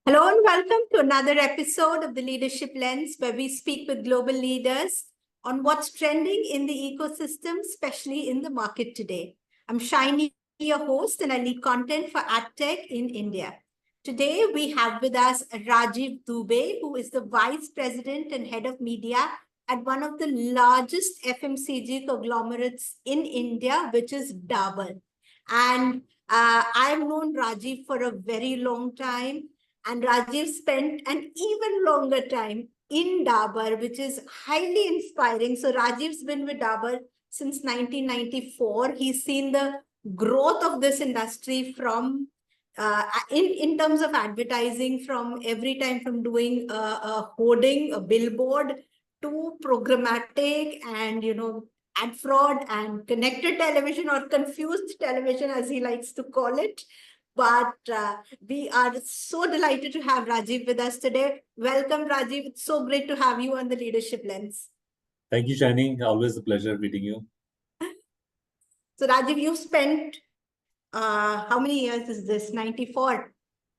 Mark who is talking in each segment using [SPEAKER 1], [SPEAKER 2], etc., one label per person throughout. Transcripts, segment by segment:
[SPEAKER 1] Hello and welcome to another episode of the Leadership Lens, where we speak with global leaders on what's trending in the ecosystem, especially in the market today. I'm Shiny, your host, and I lead content for AdTech in India. Today, we have with us Rajiv Dubey, who is the Vice President and Head of Media at one of the largest FMCG conglomerates in India, which is Dabur. And I've known Rajiv for a very long time. And Rajiv spent an even longer time in Dabur, which is highly inspiring. So Rajiv's been with Dabur since 1994. He's seen the growth of this industry from in terms of advertising, from every time from doing a hoarding, a billboard, to programmatic and ad fraud and connected television, or confused television as he likes to call it. But we are so delighted to have Rajiv with us today. Welcome, Rajiv. It's so great to have you on the Leadership Lens.
[SPEAKER 2] Thank you, Shani. Always a pleasure meeting you.
[SPEAKER 1] So, Rajiv, you've spent how many years is this? 94?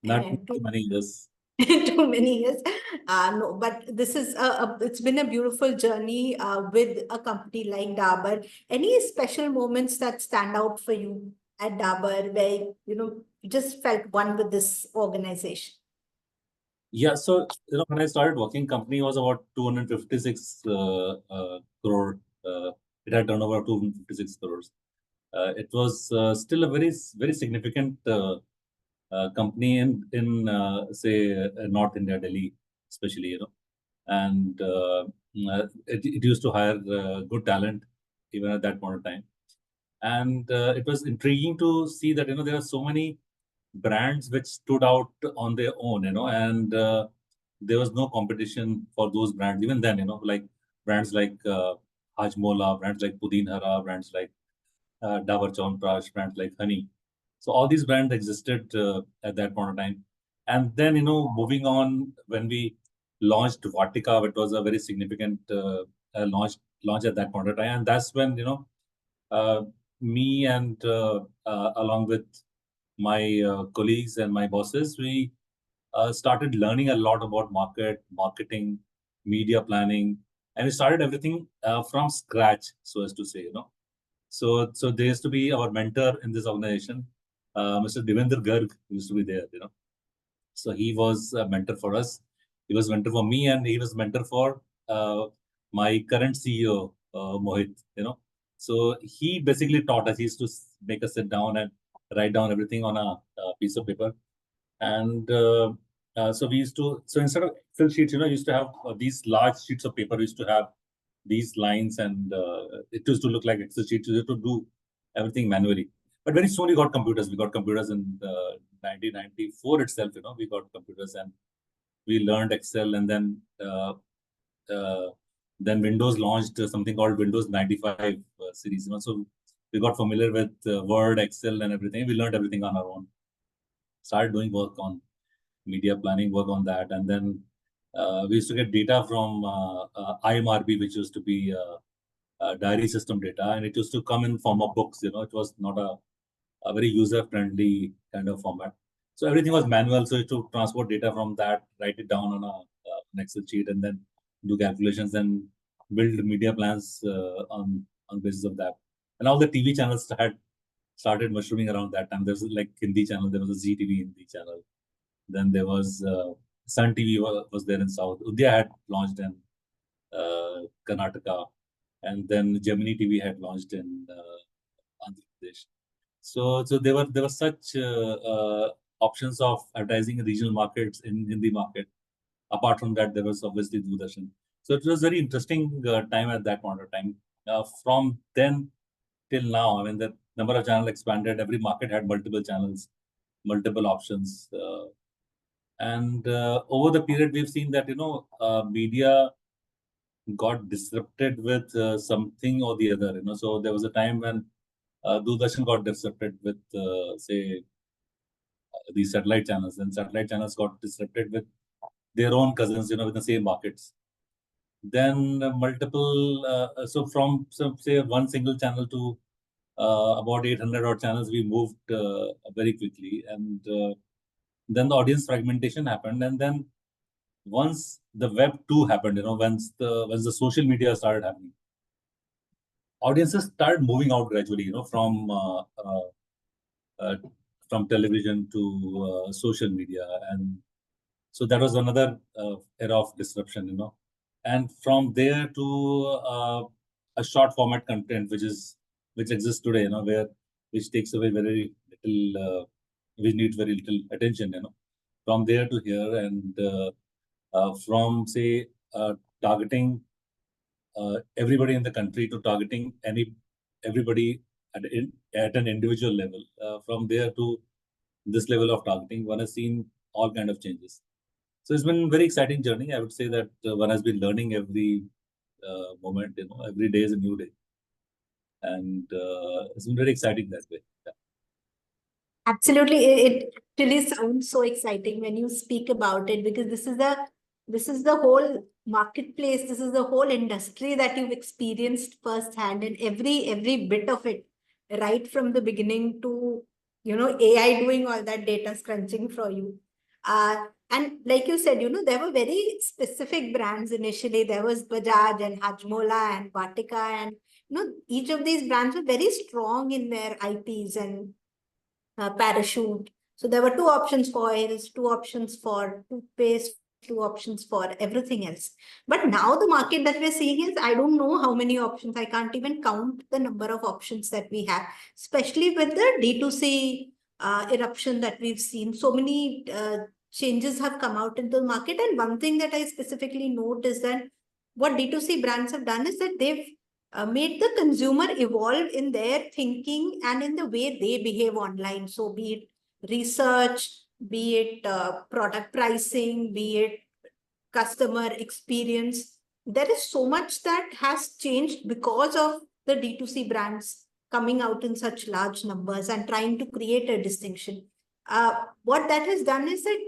[SPEAKER 2] Not too many years.
[SPEAKER 1] Too many years. No, but this is it's been a beautiful journey with a company like Dabur. Any special moments that stand out for you at Dabur where you just felt one with this organization?
[SPEAKER 2] Yeah, so when I started working, company was about 256 crore. It had turnover of 256 crores. It was still a very significant company in say North India, Delhi, especially, and it used to hire good talent even at that point of time. And it was intriguing to see that there are so many brands which stood out on their own, and there was no competition for those brands even then, like brands like Hajmola, brands like Pudin Hara, brands like Dabur Chyawanprash, brands like Honey. So all these brands existed at that point of time. And then, moving on, when we launched Vatika, it was a very significant launch at that point of time. And that's when, uh, me and along with my colleagues and my bosses, we started learning a lot about marketing, media planning, and we started everything from scratch, so as to say, So there used to be our mentor in this organization, Mr. Devendra Garg used to be there, So he was a mentor for us. He was mentor for me, and he was mentor for my current CEO, Mohit, So he basically taught us. He used to make us sit down and write down everything on a piece of paper. And so we used to, so instead of Excel sheets, used to have these large sheets of paper. We used to have these lines, and it used to look like Excel sheets. We used to do everything manually. But very soon we got computers. We got computers in 1994 itself, we got computers, and we learned Excel. And then Windows launched something called Windows 95 series, So we got familiar with Word, Excel, and everything. We learned everything on our own. Started doing work on media planning, work on that. And then we used to get data from IMRB, which used to be diary system data, and it used to come in form of books. It was not a very user-friendly kind of format. So everything was manual. So to transport data from that, write it down on an Excel sheet, and then do calculations and build media plans on basis of that. And all the TV channels had started mushrooming around that time. There was like Hindi channel, there was a ZTV Hindi channel. Then there was Sun TV was there in South. Udaya had launched in Karnataka, and then Gemini TV had launched in Andhra Pradesh. So there were such options of advertising in regional markets in Hindi market. Apart from that, there was obviously Doordarshan. So it was very interesting time at that point of time. From then till now, I mean, the number of channels expanded. Every market had multiple channels, multiple options. And over the period, we've seen that, media got disrupted with something or the other, So there was a time when Doordarshan got disrupted with, say, these satellite channels, and satellite channels got disrupted with their own cousins, with the same markets. Then multiple, so from say one single channel to about 800 odd channels, we moved very quickly. And then the audience fragmentation happened, and then once the Web 2 happened, once the social media started happening, audiences started moving out gradually, uh, from television to social media, and so that was another era of disruption, and from there to a short format content, which exists today, which takes away very little, which needs very little attention, from there to here, and from say targeting everybody in the country to targeting everybody at an individual level. From there to this level of targeting, one has seen all kind of changes. So it's been a very exciting journey. I would say that one has been learning every moment. Every day is a new day, and it's been very exciting that way. Yeah.
[SPEAKER 1] Absolutely. It really sounds so exciting when you speak about it, because this is the whole marketplace, this is the whole industry that you've experienced firsthand, and every bit of it, right from the beginning to AI doing all that data scrunching for you. And like you said, there were very specific brands initially. There was Bajaj and Hajmola and Vatika, and each of these brands were very strong in their IPs and Parachute. So there were two options for oils, two options for toothpaste, two options for everything else. But now the market that we're seeing is, I don't know how many options. I can't even count the number of options that we have, especially with the D2C eruption that we've seen. So many changes have come out into the market. And one thing that I specifically note is that what D2C brands have done is that they've made the consumer evolve in their thinking and in the way they behave online. So be it research, be it product pricing, be it customer experience, there is so much that has changed because of the D2C brands coming out in such large numbers and trying to create a distinction. What that has done is that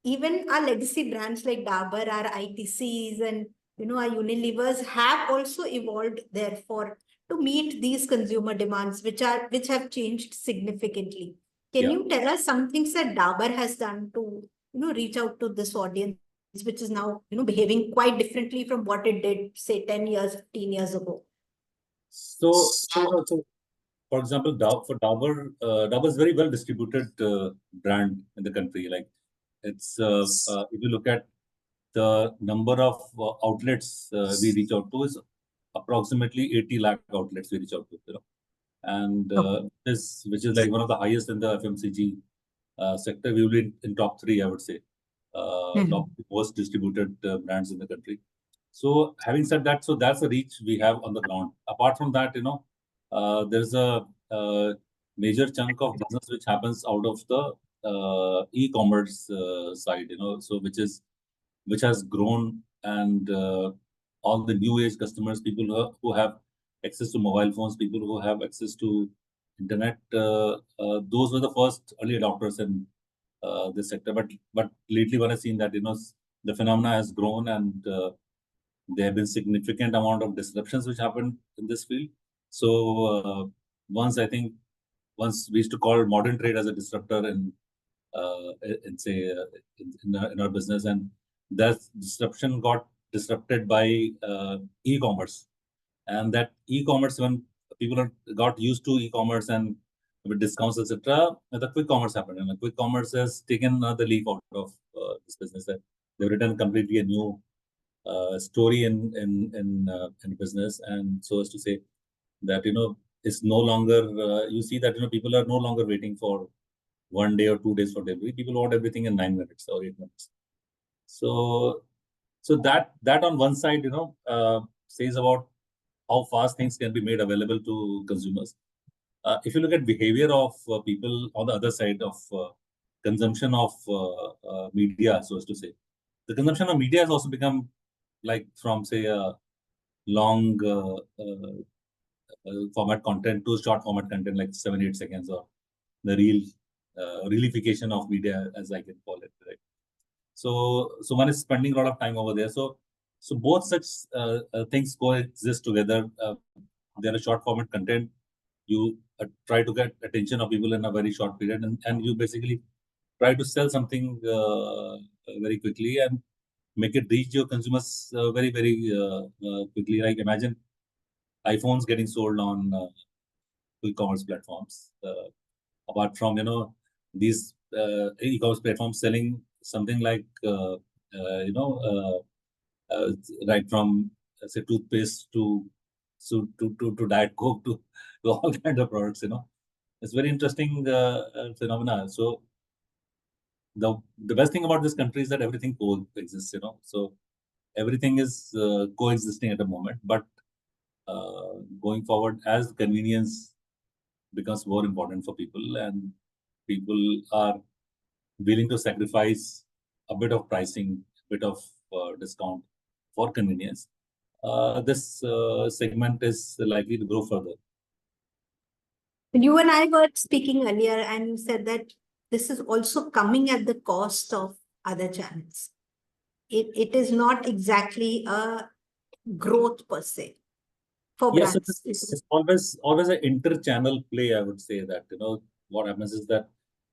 [SPEAKER 1] even our legacy brands like Dabur, our ITCs, and our Unilevers have also evolved, therefore, to meet these consumer demands, which have changed significantly. Can you tell us some things that Dabur has done to reach out to this audience, which is now behaving quite differently from what it did, say, 10 years, 15 years ago?
[SPEAKER 2] So for example, Dabur, Dabur is very well distributed brand in the country. Like it's if you look at the number of outlets we reach out to, is approximately 80 lakh outlets we reach out to, and this, which is like one of the highest in the FMCG sector. We will be in top three, I would say, top most distributed brands in the country. So having said that, so that's the reach we have on the ground. Apart from that, there's a major chunk of business which happens out of the e-commerce side, so which has grown, and all the new age customers, people who have access to mobile phones, people who have access to internet, those were the first early adopters in this sector. But lately, when I've seen that, the phenomena has grown, and there have been significant amount of disruptions which happened in this field. So once we used to call modern trade as a disruptor in our business, and that disruption got disrupted by e-commerce, and that e-commerce, when people got used to e-commerce and with discounts, etc., the quick commerce happened, and the quick commerce has taken the leap out of this business. That they've written completely a new story in business, and so as to say that it's no longer you see that people are no longer waiting for 1 day or 2 days for delivery. People want everything in 9 minutes or 8 minutes. So that on one side says about how fast things can be made available to consumers. If you look at behavior of people on the other side of consumption of media, so as to say, the consumption of media has also become like from say a long format content to short format content like 7-8 seconds, or the realification of media, as I can call it, right? So one is spending a lot of time over there. So both such things coexist together. There are short format content. You try to get attention of people in a very short period, and you basically try to sell something very quickly and make it reach your consumers very, very quickly. Like imagine iPhones getting sold on e-commerce platforms. Apart from these e-commerce platforms selling something like right from say toothpaste to Diet Coke to all kinds of products. It's very interesting phenomena. So the best thing about this country is that everything coexists. So everything is coexisting at the moment. But going forward, as convenience becomes more important for people, and people are willing to sacrifice a bit of pricing, a bit of discount for convenience, this segment is likely to grow further.
[SPEAKER 1] You and I were speaking earlier, and you said that this is also coming at the cost of other channels. It is not exactly a growth per se for
[SPEAKER 2] Yes,
[SPEAKER 1] brands.
[SPEAKER 2] it's always an inter-channel play. I would say that what happens is that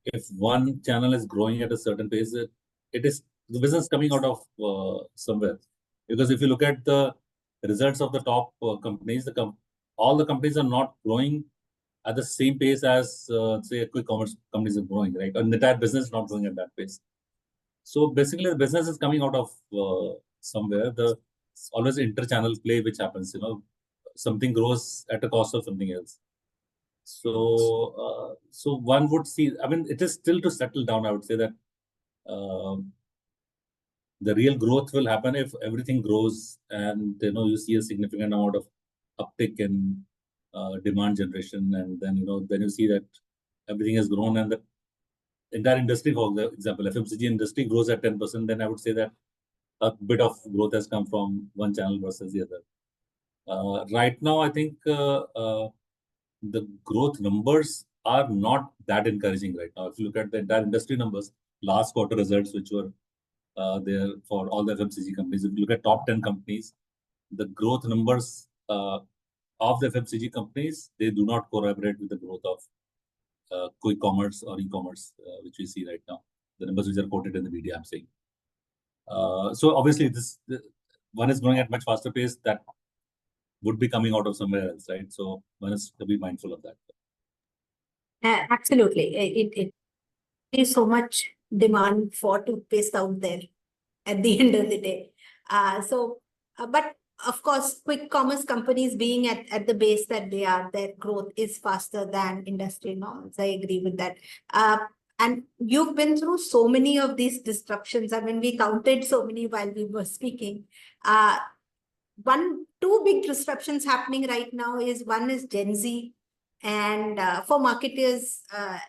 [SPEAKER 2] if one channel is growing at a certain pace, it is the business coming out of somewhere. Because if you look at the results of the top companies, all the companies are not growing at the same pace as say quick commerce companies are growing, right? And the entire business is not growing at that pace. So basically, the business is coming out of somewhere. It's always inter-channel play which happens. Something grows at the cost of something else. So one would see. I mean, it is still to settle down. I would say that the real growth will happen if everything grows, and you see a significant amount of uptick in demand generation, and then you see that everything has grown, and the entire industry, for example, FMCG industry grows at 10%. Then I would say that a bit of growth has come from one channel versus the other. Right now, I think the growth numbers are not that encouraging right now. If you look at the entire industry numbers, last quarter results, which were there for all the FMCG companies, if you look at top 10 companies, the growth numbers of the FMCG companies, they do not corroborate with the growth of quick commerce or e-commerce, which we see right now. The numbers which are quoted in the media, I'm saying. So obviously, one is growing at much faster pace that would be coming out of somewhere else, right? So one is to be mindful of that.
[SPEAKER 1] Absolutely. It is so much demand for toothpaste out there at the end of the day. But of course, quick commerce companies being at the base that they are, their growth is faster than industry norms. I agree with that. And you've been through so many of these disruptions. I mean, we counted so many while we were speaking. Two big disruptions happening right now is one is Gen Z, and for marketers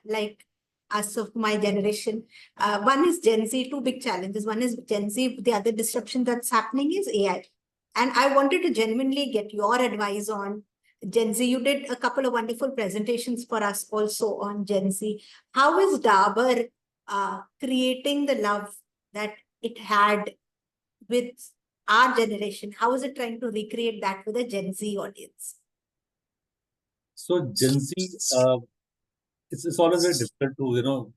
[SPEAKER 1] like us of my generation, one is Gen Z. Two big challenges. One is Gen Z. The other disruption that's happening is AI. And I wanted to genuinely get your advice on Gen Z. You did a couple of wonderful presentations for us also on Gen Z. How is Dabur creating the love that it had with our generation? How is it trying to recreate that with a Gen Z audience?
[SPEAKER 2] So Gen Z, it's always very difficult to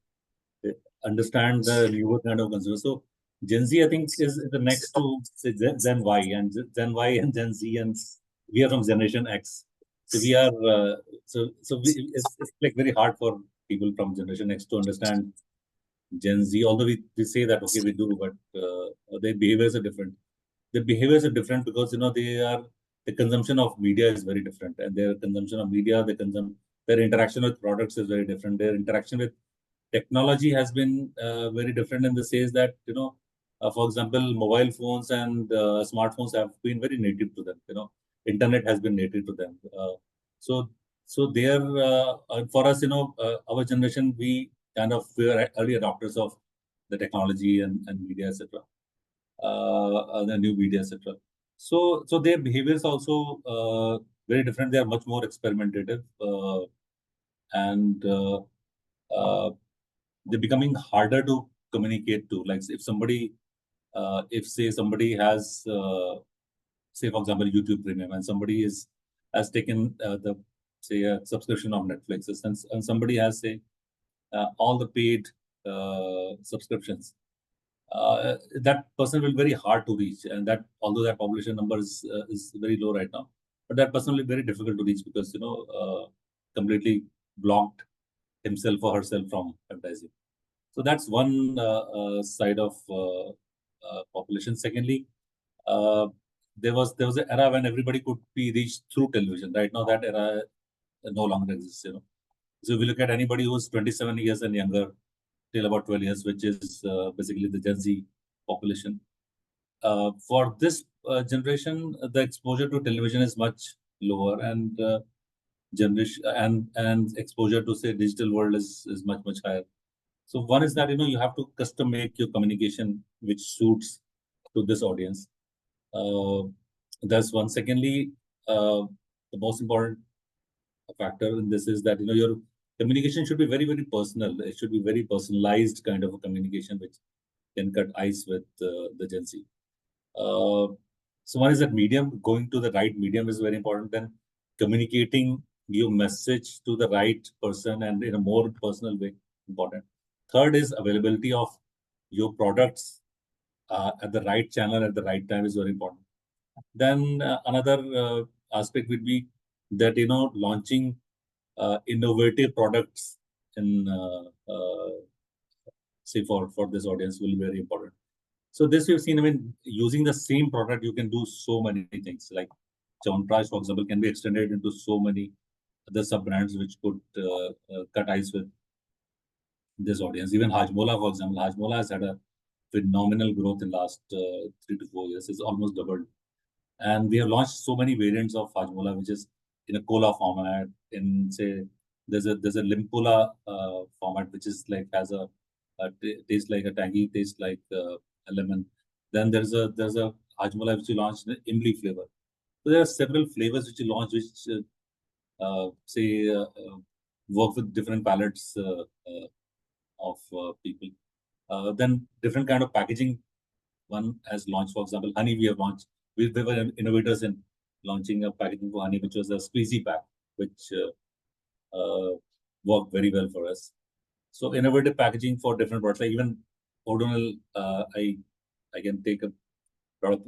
[SPEAKER 2] understand the newer kind of consumer. So Gen Z, I think, is the next to say Gen Y, and Gen Y and Gen Z, and we are from Generation X. So we are it's like very hard for people from Generation X to understand Gen Z. Although we say that okay, we do, but their behaviors are different. Their behaviors are different because the consumption of media is very different, and their consumption of media, their interaction with products is very different. Their interaction with technology has been very different in the sense that for example, mobile phones and smartphones have been very native to them. Internet has been native to them. So they are for us, our generation, we kind of were early adopters of the technology and media, etc. The new media, etc. So their behaviors also very different. They are much more experimentative, and they're becoming harder to communicate to. Like if say somebody has, say for example, YouTube Premium, and somebody has taken say a subscription of Netflix, and somebody has say all the paid subscriptions, that person will be very hard to reach, and that although that population number is very low right now, but that person will be very difficult to reach because completely blocked himself or herself from advertising. So that's one side of population. Secondly, there was an era when everybody could be reached through television. Right now, that era no longer exists. So if we look at anybody who's 27 years and younger, till about 12 years, which is basically the Gen Z population. For this generation, the exposure to television is much lower, and generation and exposure to say digital world is much higher. So one is that you have to custom make your communication which suits to this audience. That's one. Secondly, the most important factor in this is that your communication should be very personal. It should be very personalized kind of a communication which can cut ice with the Gen Z. So one is that medium, going to the right medium is very important. Then communicating your message to the right person and in a more personal way, important. Third is availability of your products at the right channel at the right time is very important. Then another aspect would be that launching innovative products in say for this audience will be very important. So this we've seen, I mean, using the same product, you can do so many things. Like Chyawanprash, for example, can be extended into so many other sub-brands which could cut ice with this audience. Even Hajmola, for example, Hajmola has had a phenomenal growth in last 3 to 4 years. It's almost doubled. And we have launched so many variants of Hajmola, which is in a cola format. In say, there's a Limpola format, which is like has a taste like a tangy, taste like a lemon. Then there's a Hajmola which we launched in Imli flavor. So there are several flavors which we launched, which work with different palettes of people. Then different kind of packaging. One has launched, for example, honey. We have launched. We were innovators in launching a packaging for honey, which was a squeezy pack, which worked very well for us. So innovative packaging for different products. Like even O'Donnell, I can take a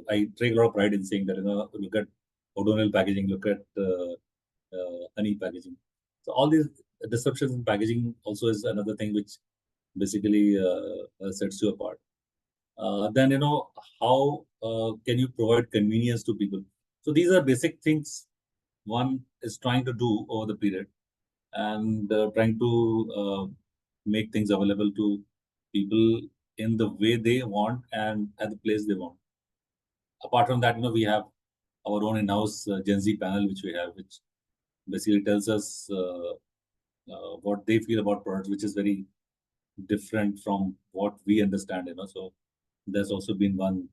[SPEAKER 2] I take a lot of pride in saying that look at O'Donnell packaging, look at honey packaging. So all these disruptions in packaging also is another thing which basically sets you apart. Then how can you provide convenience to people? So these are basic things one is trying to do over the period, and trying to make things available to people in the way they want and at the place they want. Apart from that, we have our own in-house Gen Z panel, which we have, which basically tells us what they feel about products, which is very different from what we understand. So there's also been one.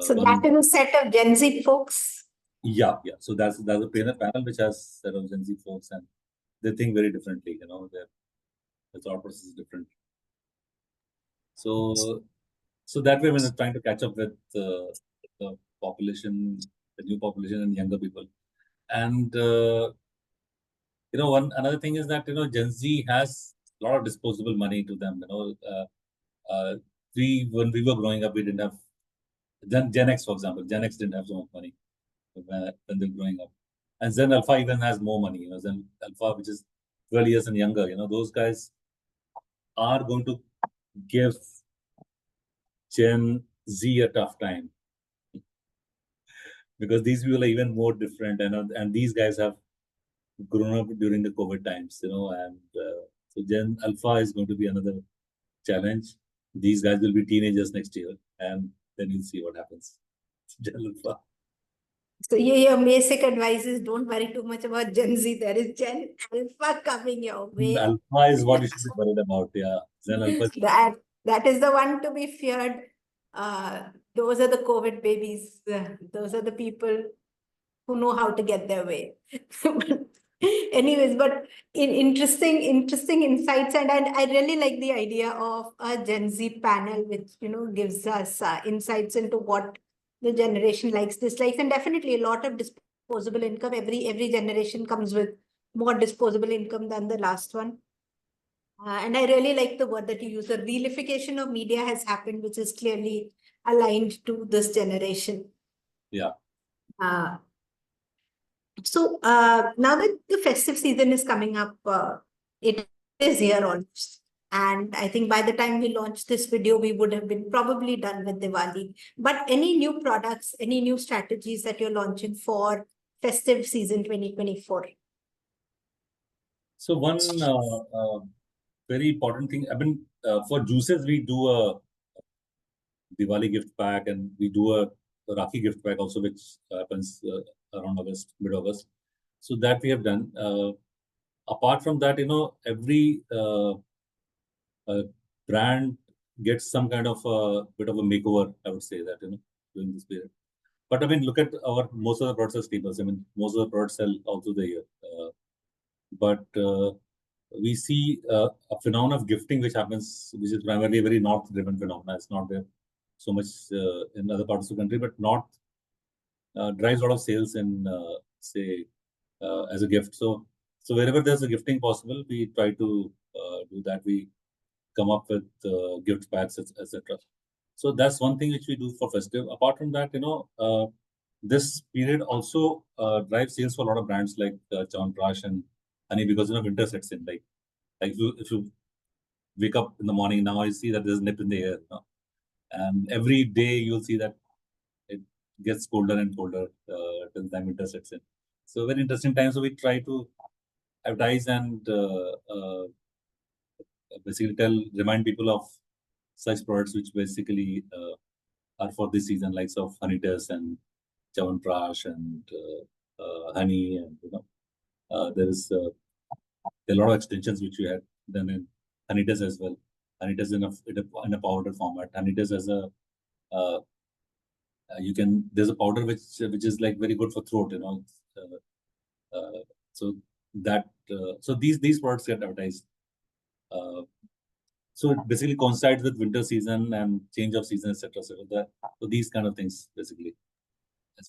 [SPEAKER 1] So that is a set of Gen Z folks.
[SPEAKER 2] Yeah. So that's a panel which has set of Gen Z folks, and they think very differently. Their thought process is different. So that way, when we're trying to catch up with the population, the new population, and younger people, and another thing is that Gen Z has a lot of disposable money to them. When we were growing up, we didn't have Gen X, for example. Gen X didn't have so much money when they're growing up, and Gen Alpha even has more money. Gen Alpha, which is 12 years and younger. Those guys are going to give Gen Z a tough time because these people are even more different, and these guys have grown up during the COVID times, and so Gen Alpha is going to be another challenge. These guys will be teenagers next year, and then you'll see what happens. Gen Alpha.
[SPEAKER 1] So your basic advice is don't worry too much about Gen Z. There is Gen Alpha coming your way.
[SPEAKER 2] Alpha is what you should be worried about. Yeah, Gen Alpha.
[SPEAKER 1] That is the one to be feared. Those are the COVID babies. Those are the people who know how to get their way. Anyways, but interesting insights, and I really like the idea of a Gen Z panel, which gives us insights into what the generation likes, dislikes, and definitely a lot of disposable income. Every generation comes with more disposable income than the last one. And I really like the word that you use. The realification of media has happened, which is clearly aligned to this generation.
[SPEAKER 2] Yeah.
[SPEAKER 1] So now that the festive season is coming up, it is here almost. And I think by the time we launch this video, we would have been probably done with Diwali. But any new products, any new strategies that you're launching for festive season 2024?
[SPEAKER 2] So one very important thing, I mean, for juices, we do a Diwali gift pack and we do a Rakhi gift pack also, which happens around August, mid-August. So that we have done. Apart from that, every brand gets some kind of a bit of a makeover, I would say that, during this period. But I mean, look at most of the products are staples. I mean, most of the products sell all through the year. But we see a phenomenon of gifting which happens, which is primarily a very north-driven phenomenon. It's not there so much in other parts of the country, but north drives a lot of sales in, say, as a gift. So wherever there's a gifting possible, we try to do that. We come up with gift packs, etc. So that's one thing which we do for festive. Apart from that, this period also drives sales for a lot of brands like Chyawanprash and Honey, because winter sets in. Like if you wake up in the morning now, you see that there's nip in the air, and every day you'll see that it gets colder and colder till the time winter sets in. So very interesting time. So we try to advertise and basically remind people of such products which basically are for this season, likes of Honeytess and Chyawanprash and honey, and there is a lot of extensions which we had done in Honeytess as well. Honeytess in a powder format. Honeytess as a there's a powder which is like very good for throat, so that so these products get advertised. So it basically coincides with winter season and change of season, etc. So these kind of things basically.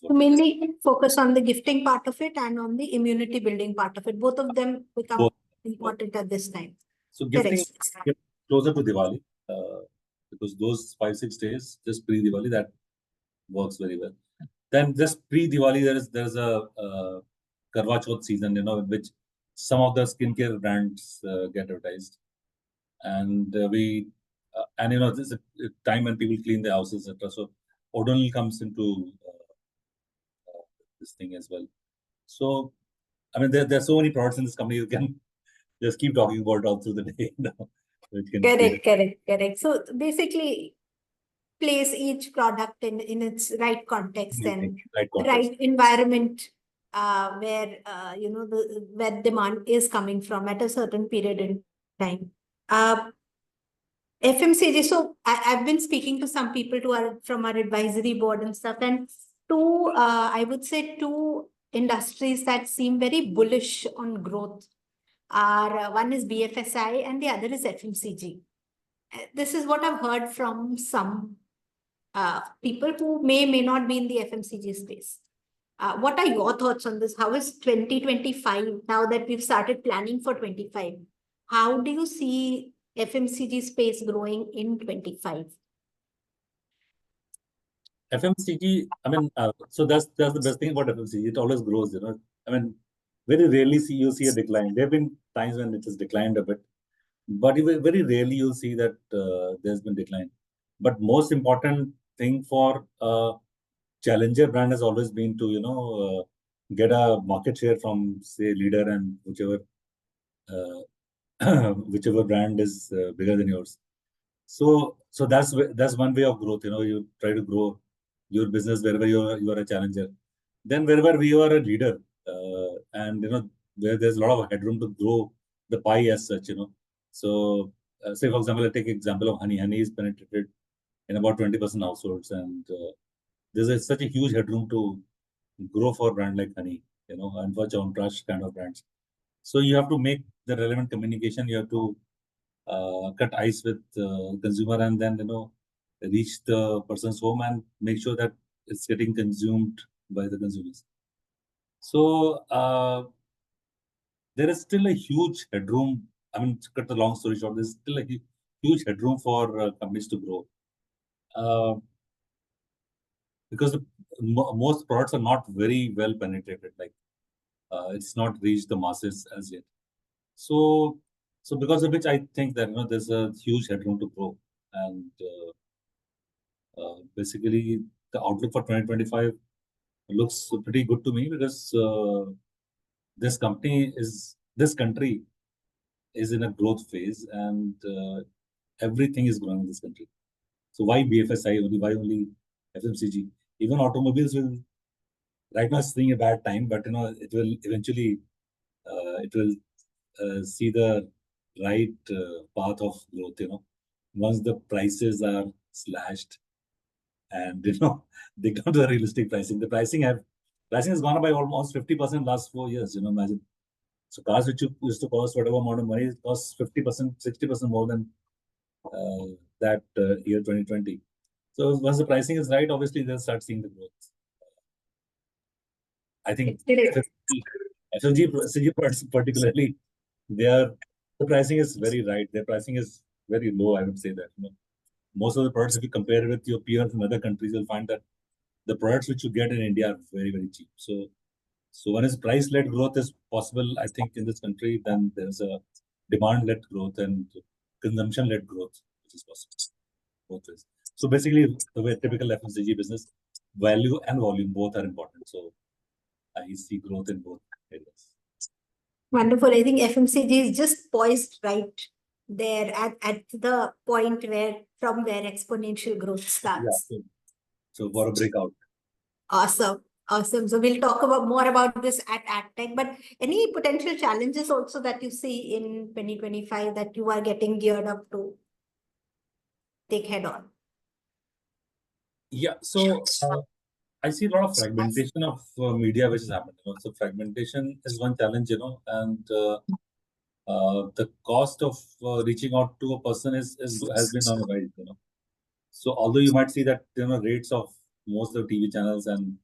[SPEAKER 1] Mainly focus on the gifting part of it and on the immunity building part of it. Both of them become important at this time.
[SPEAKER 2] So gifting get closer to Diwali because those 5-6 days just pre-Diwali, that works very well. Then just pre-Diwali there's a Karwa Chauth season, in which some of the skincare brands get advertised, and this is a time when people clean their houses, etc. So Odonil comes into this thing as well. So I mean, there's so many products in this company, you can just keep talking about it all through the day.
[SPEAKER 1] Correct. So basically, place each product in its right context and right environment where where demand is coming from at a certain period in time. FMCG. So I've been speaking to some people who are from our advisory board and stuff, and I would say two industries that seem very bullish on growth are one is BFSI and the other is FMCG. This is what I've heard from some people who may not be in the FMCG space. What are your thoughts on this? How is 2025, now that we've started planning for 25? How do you see FMCG space growing in 25?
[SPEAKER 2] FMCG, I mean, so that's the best thing about FMCG. It always grows, I mean, very rarely you see a decline. There have been times when it has declined a bit, but very rarely you'll see that there's been decline. But most important thing for challenger brand has always been to get a market share from, say, leader and whichever whichever brand is bigger than yours. So that's one way of growth. You try to grow your business wherever you are a challenger. Then wherever we are a leader, and where there's a lot of headroom to grow the pie as such. So say for example, I take example of honey. Honey is penetrated in about 20% households, and there's such a huge headroom to grow for a brand like honey, and for Chyawanprash kind of brands. So you have to make the relevant communication. You have to cut ice with consumer, and then reach the person's home and make sure that it's getting consumed by the consumers. So there is still a huge headroom I mean, to cut the long story short, there's still a huge headroom for companies to grow. Because most products are not very well penetrated, like it's not reached the masses as yet. So because of which I think that there's a huge headroom to grow, and basically the outlook for 2025 looks pretty good to me, because this country is in a growth phase, and everything is growing in this country. So why BFSI only? Why only FMCG? Even automobiles will right now seeing a bad time, but it will eventually see the right path of growth. Once the prices are slashed, and they come to the realistic pricing. The pricing has gone up by almost 50% last 4 years. Imagine. So cars which used to cost whatever amount of money, it costs 50%, 60% more than that year 2020. So once the pricing is right, obviously they'll start seeing the growth. I think FMCG products particularly, the pricing is very right. Their pricing is very low, I would say that. Most of the products, if you compare it with your peers in other countries, you'll find that the products which you get in India are very, very cheap. So when is price-led growth is possible, I think, in this country, then there's a demand-led growth and consumption-led growth, which is possible. Both ways. So basically, the way typical FMCG business, value and volume both are important. So I see growth in both areas.
[SPEAKER 1] Wonderful. I think FMCG is just poised right there at the point from where exponential growth starts.
[SPEAKER 2] Yeah. So for a breakout.
[SPEAKER 1] Awesome. Awesome. So we'll talk more about this at AdTech, but any potential challenges also that you see in 2025 that you are getting geared up to take head on?
[SPEAKER 2] Yeah. So I see a lot of fragmentation of media which is happening. So fragmentation is one challenge, and the cost of reaching out to a person has been on the rise. So although you might see that rates of most of the TV channels and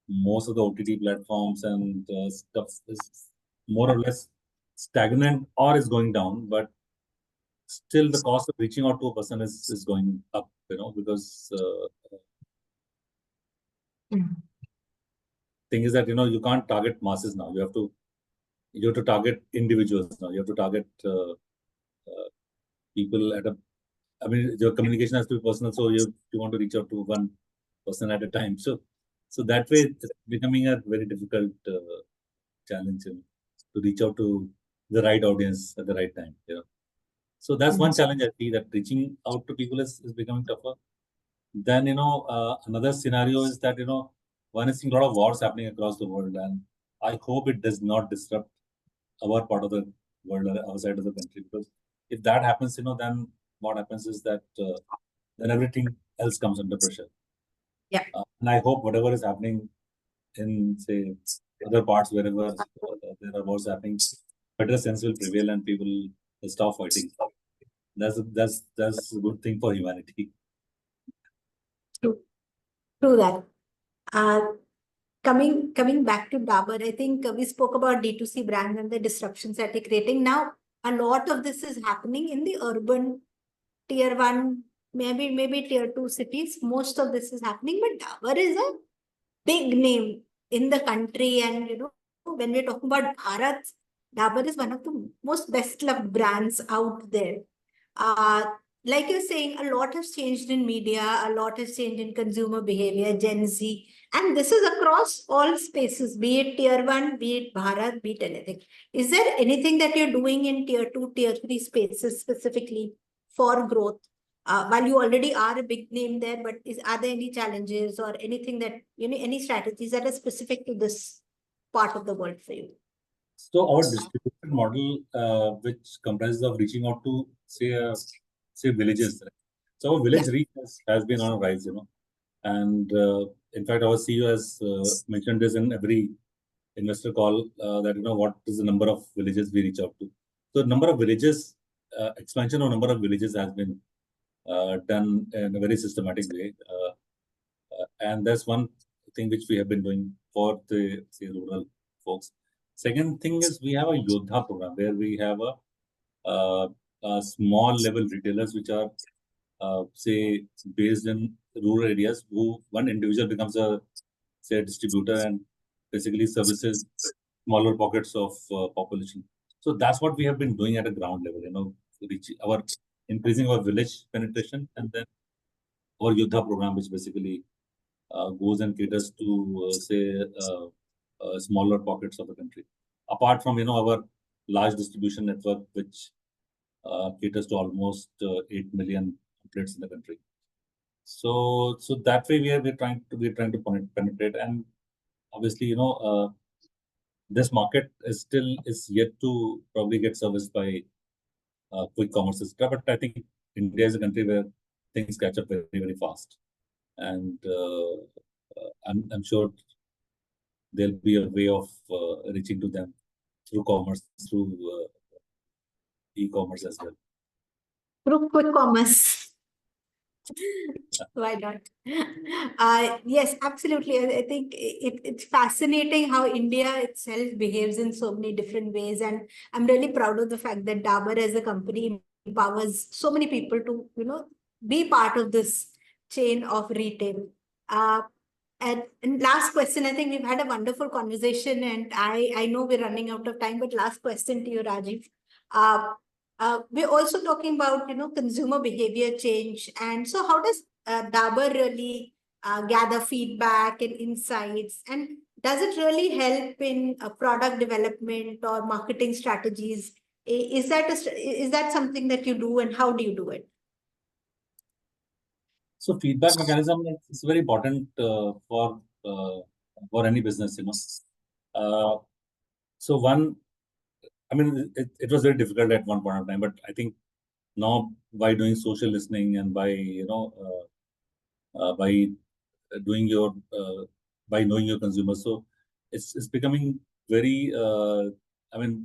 [SPEAKER 2] most of the OTT platforms and stuff is more or less stagnant or is going down, but still the cost of reaching out to a person is going up, because thing is that you can't target masses now. You have to target individuals now. You have to target people I mean, your communication has to be personal, so you want to reach out to one person at a time. So that way, it's becoming a very difficult challenge to reach out to the right audience at the right time. So that's one challenge I see, that reaching out to people is becoming tougher. Then another scenario is that one is seeing a lot of wars happening across the world, and I hope it does not disrupt our part of the world or our side of the country, because if that happens, then what happens is that then everything else comes under pressure.
[SPEAKER 1] Yeah.
[SPEAKER 2] And I hope whatever is happening in, say, other parts, wherever there are wars happening, better sense will prevail and people will stop fighting. That's a good thing for humanity.
[SPEAKER 1] True that. Coming back to Dabur, I think we spoke about D2C brands and the disruptions that they're creating. Now, a lot of this is happening in the urban tier 1, maybe tier 2 cities. Most of this is happening, but Dabur is a big name in the country. And, when we're talking about Bharat, Dabur is one of the most best loved brands out there. Like you're saying, a lot has changed in media, a lot has changed in consumer behavior, Gen Z, and this is across all spaces, be it tier 1, be it Bharat, be it anything. Is there anything that you're doing in tier 2, tier 3 spaces specifically for growth? While you already are a big name there, but are there any challenges or anything that, any strategies that are specific to this part of the world for you?
[SPEAKER 2] So our distribution model, which comprises of reaching out to, say villages. Right? So our village reach has been on a rise, and in fact, our CEO has mentioned this in every investor call, that what is the number of villages we reach out to. So number of villages, expansion of number of villages has been done in a very systematic way, and that's one thing which we have been doing for the rural folks. Second thing is we have a Yodha program where we have a small level retailers which are say based in rural areas, who one individual becomes a say a distributor and basically services smaller pockets of population. So that's what we have been doing at a ground level, increasing our village penetration, and then our Yudha program, which basically goes and caters to smaller pockets of the country. Apart from our large distribution network, which caters to almost 8 million outlets in the country. So that way we're trying to penetrate, and obviously this market is yet to probably get serviced by quick commerce, etc. But I think India is a country where things catch up very, very fast, and I'm sure there'll be a way of reaching to them through commerce, through e-commerce as well.
[SPEAKER 1] Through quick commerce. Why not? Yes, absolutely. I think it's fascinating how India itself behaves in so many different ways. And I'm really proud of the fact that Dabur as a company empowers so many people to, be part of this chain of retail. And last question, I think we've had a wonderful conversation, and I know we're running out of time, but last question to you, Rajiv. We're also talking about, consumer behavior change. And so how does Dabur really gather feedback and insights? And does it really help in product development or marketing strategies? Is that something that you do, and how do you do it?
[SPEAKER 2] So feedback mechanism is very important for any business, So it was very difficult at one point of time, but I think now by doing social listening and by doing your by knowing your consumers, so it's becoming very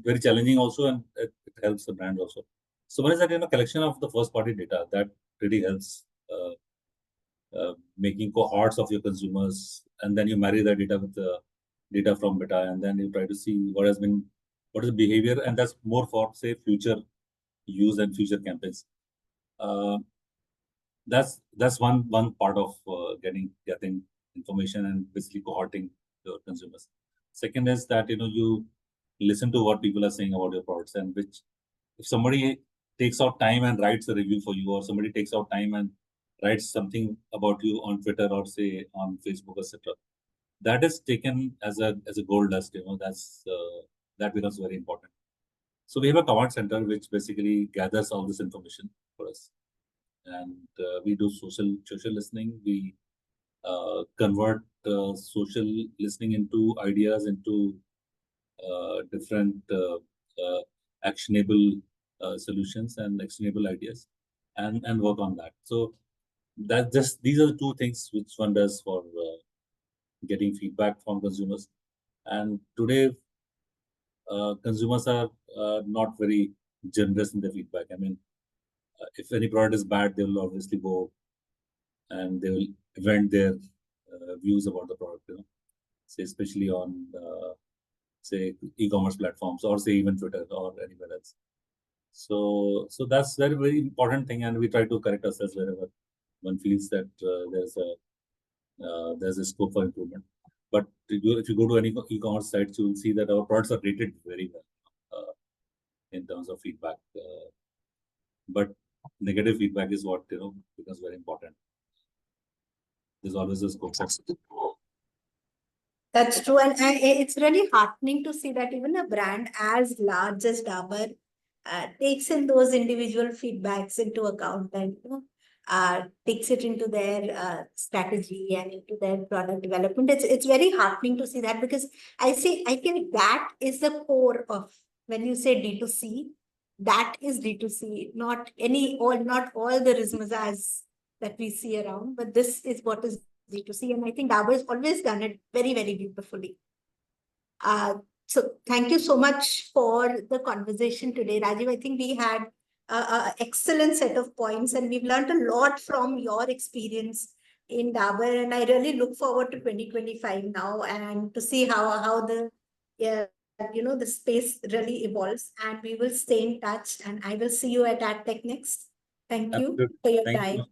[SPEAKER 2] very challenging also, and it helps the brand also. So one is that collection of the first party data that really helps making cohorts of your consumers, and then you marry that data with the data from beta, and then you try to see what is the behavior, and that's more for say future use and future campaigns. That's one part of getting information and basically cohorting your consumers. Second is that you listen to what people are saying about your products, and which if somebody takes out time and writes a review for you, or somebody takes out time and writes something about you on Twitter or say on Facebook, etc., that is taken as a gold dust. That becomes very important. So we have a command center which basically gathers all this information for us, and we do social listening. We convert social listening into ideas, into different actionable solutions and actionable ideas, and work on that. So these are the two things which one does for getting feedback from consumers. And today consumers are not very generous in their feedback. If any product is bad, they will obviously go and they will vent their views about the product, say especially on say e-commerce platforms, or say even Twitter or anywhere else. So that's very, very important thing, and we try to correct ourselves wherever one feels that there's a scope for improvement. But if you go to any e-commerce sites, you will see that our products are rated very well in terms of feedback. But negative feedback is what becomes very important. There's always a scope for.
[SPEAKER 1] That's true, and it's really heartening to see that even a brand as large as Dabur takes in those individual feedbacks into account, and takes it into their strategy and into their product development. It's very heartening to see that, because I think that is the core of when you say D2C. That is D2C, not all the razzmatazz that we see around, but this is what is D2C, and I think Dabur has always done it very, very beautifully. So thank you so much for the conversation today, Rajiv. I think we had an excellent set of points, and we've learned a lot from your experience in Dabur, and I really look forward to 2025 now, and to see how the the space really evolves, and we will stay in touch, and I will see you at AdTech next. Thank you
[SPEAKER 2] Absolutely.
[SPEAKER 1] for your
[SPEAKER 2] Thank
[SPEAKER 1] time.
[SPEAKER 2] you.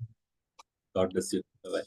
[SPEAKER 2] God bless you. Bye-bye.